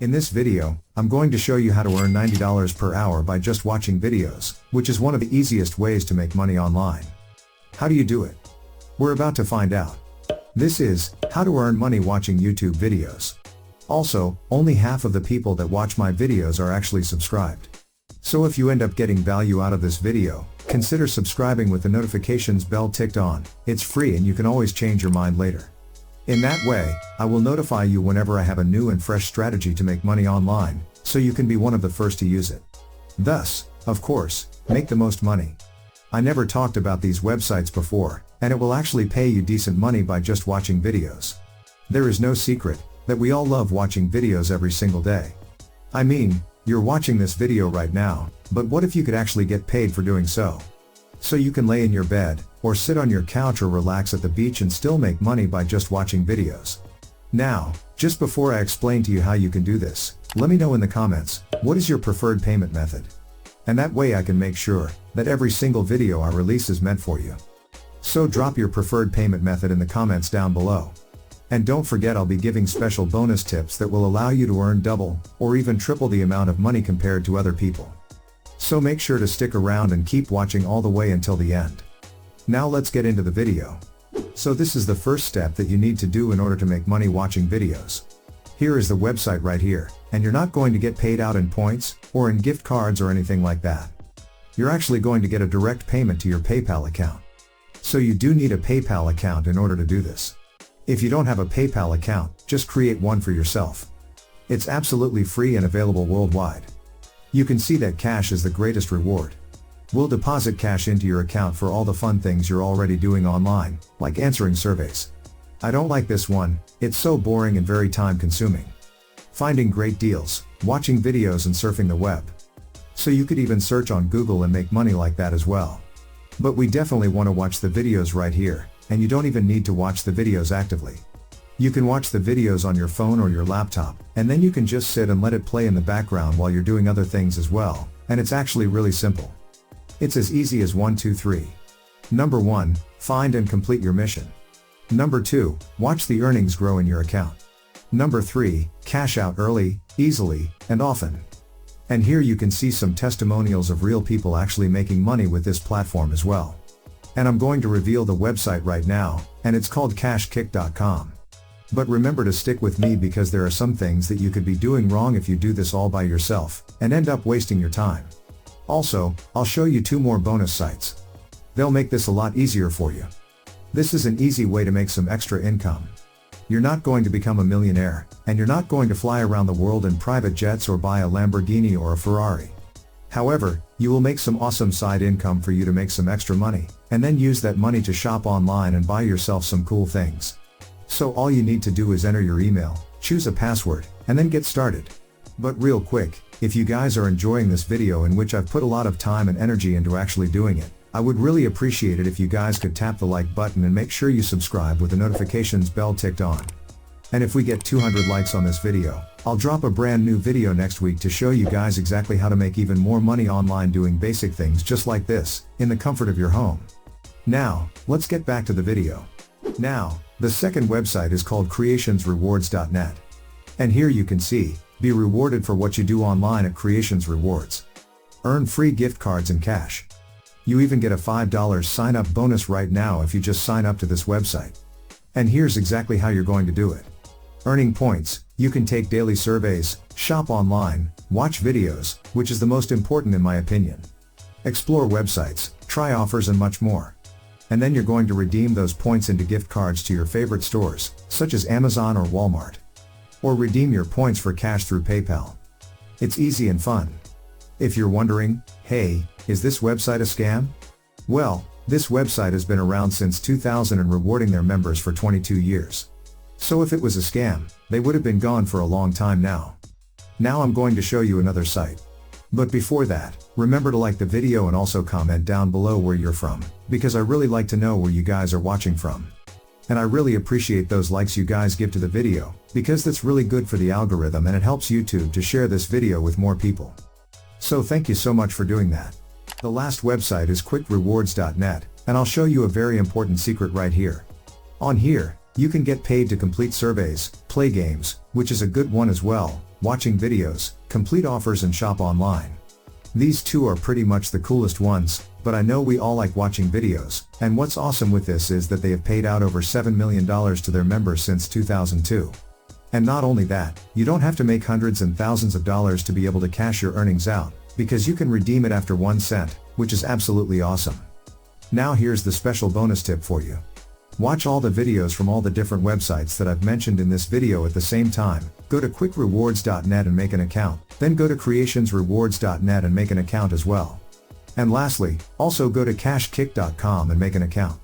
In this video, I'm going to show you how to earn $90 per hour by just watching videos, which is one of the easiest ways to make money online. How do you do it? We're about to find out. This is how to earn money watching YouTube videos. Also, only half of the people that watch my videos are actually subscribed. So if you end up getting value out of this video, consider subscribing with the notifications bell ticked on. It's free and you can always change your mind later. In that way, I will notify you whenever I have a new and fresh strategy to make money online, so you can be one of the first to use it. Thus, of course, make the most money. I never talked about these websites before, and it will actually pay you decent money by just watching videos. There is no secret that we all love watching videos every single day. I mean, you're watching this video right now, but what if you could actually get paid for doing so? So you can lay in your bed, or sit on your couch or relax at the beach and still make money by just watching videos. Now, just before I explain to you how you can do this, let me know in the comments, what is your preferred payment method? And that way I can make sure that every single video I release is meant for you. So drop your preferred payment method in the comments down below. And don't forget, I'll be giving special bonus tips that will allow you to earn double, or even triple the amount of money compared to other people. So make sure to stick around and keep watching all the way until the end. Now let's get into the video. So this is the first step that you need to do in order to make money watching videos. Here is the website right here, and you're not going to get paid out in points, or in gift cards or anything like that. You're actually going to get a direct payment to your PayPal account. So you do need a PayPal account in order to do this. If you don't have a PayPal account, just create one for yourself. It's absolutely free and available worldwide. You can see that cash is the greatest reward. We'll deposit cash into your account for all the fun things you're already doing online, like answering surveys. I don't like this one, it's so boring and very time consuming. Finding great deals, watching videos and surfing the web. So you could even search on Google and make money like that as well. But we definitely want to watch the videos right here, and you don't even need to watch the videos actively. You can watch the videos on your phone or your laptop, and then you can just sit and let it play in the background while you're doing other things as well, and it's actually really simple. It's as easy as 1, 2, 3. Number 1, find and complete your mission. Number 2, watch the earnings grow in your account. Number 3, cash out early, easily, and often. And here you can see some testimonials of real people actually making money with this platform as well. And I'm going to reveal the website right now, and it's called cashkick.com. But remember to stick with me because there are some things that you could be doing wrong if you do this all by yourself, and end up wasting your time. Also, I'll show you 2 more bonus sites. They'll make this a lot easier for you. This is an easy way to make some extra income. You're not going to become a millionaire, and you're not going to fly around the world in private jets or buy a Lamborghini or a Ferrari. However, you will make some awesome side income for you to make some extra money, and then use that money to shop online and buy yourself some cool things. So all you need to do is enter your email, choose a password, and then get started. But real quick, if you guys are enjoying this video in which I've put a lot of time and energy into actually doing it, I would really appreciate it if you guys could tap the like button and make sure you subscribe with the notifications bell ticked on. And if we get 200 likes on this video, I'll drop a brand new video next week to show you guys exactly how to make even more money online doing basic things just like this, in the comfort of your home. Now, let's get back to the video. Now, the second website is called creationsrewards.net. And here you can see, be rewarded for what you do online at Creations Rewards. Earn free gift cards and cash. You even get a $5 sign-up bonus right now if you just sign up to this website. And here's exactly how you're going to do it. Earning points, you can take daily surveys, shop online, watch videos, which is the most important in my opinion. Explore websites, try offers and much more. And then you're going to redeem those points into gift cards to your favorite stores, such as Amazon or Walmart. Or redeem your points for cash through PayPal. It's easy and fun. If you're wondering, hey, is this website a scam? Well, this website has been around since 2000 and rewarding their members for 22 years. So if it was a scam, they would have been gone for a long time now. Now I'm going to show you another site. But before that, remember to like the video and also comment down below where you're from, because I really like to know where you guys are watching from. And I really appreciate those likes you guys give to the video, because that's really good for the algorithm and it helps YouTube to share this video with more people. So thank you so much for doing that. The last website is quickrewards.net, and I'll show you a very important secret right here. On here, you can get paid to complete surveys, play games, which is a good one as well, watching videos, complete offers and shop online. These two are pretty much the coolest ones, but I know we all like watching videos, and what's awesome with this is that they have paid out over $7 million to their members since 2002. And not only that, you don't have to make hundreds and thousands of dollars to be able to cash your earnings out, because you can redeem it after 1 cent, which is absolutely awesome. Now here's the special bonus tip for you. Watch all the videos from all the different websites that I've mentioned in this video at the same time. Go to quickrewards.net and make an account, then go to creationsrewards.net and make an account as well. And lastly, also go to cashkick.com and make an account.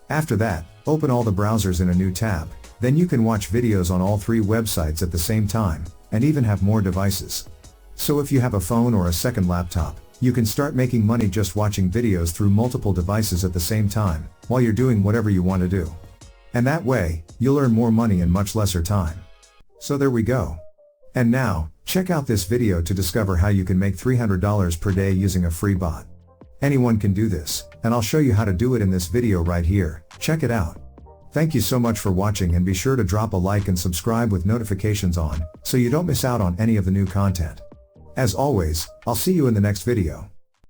After that, open all the browsers in a new tab, then you can watch videos on all 3 websites at the same time, and even have more devices. So if you have a phone or a second laptop, you can start making money just watching videos through multiple devices at the same time, while you're doing whatever you want to do. And that way, you'll earn more money in much lesser time. So there we go. And now, check out this video to discover how you can make $300 per day using a free bot. Anyone can do this, and I'll show you how to do it in this video right here. Check it out. Thank you so much for watching, and be sure to drop a like and subscribe with notifications on, so you don't miss out on any of the new content. As always, I'll see you in the next video.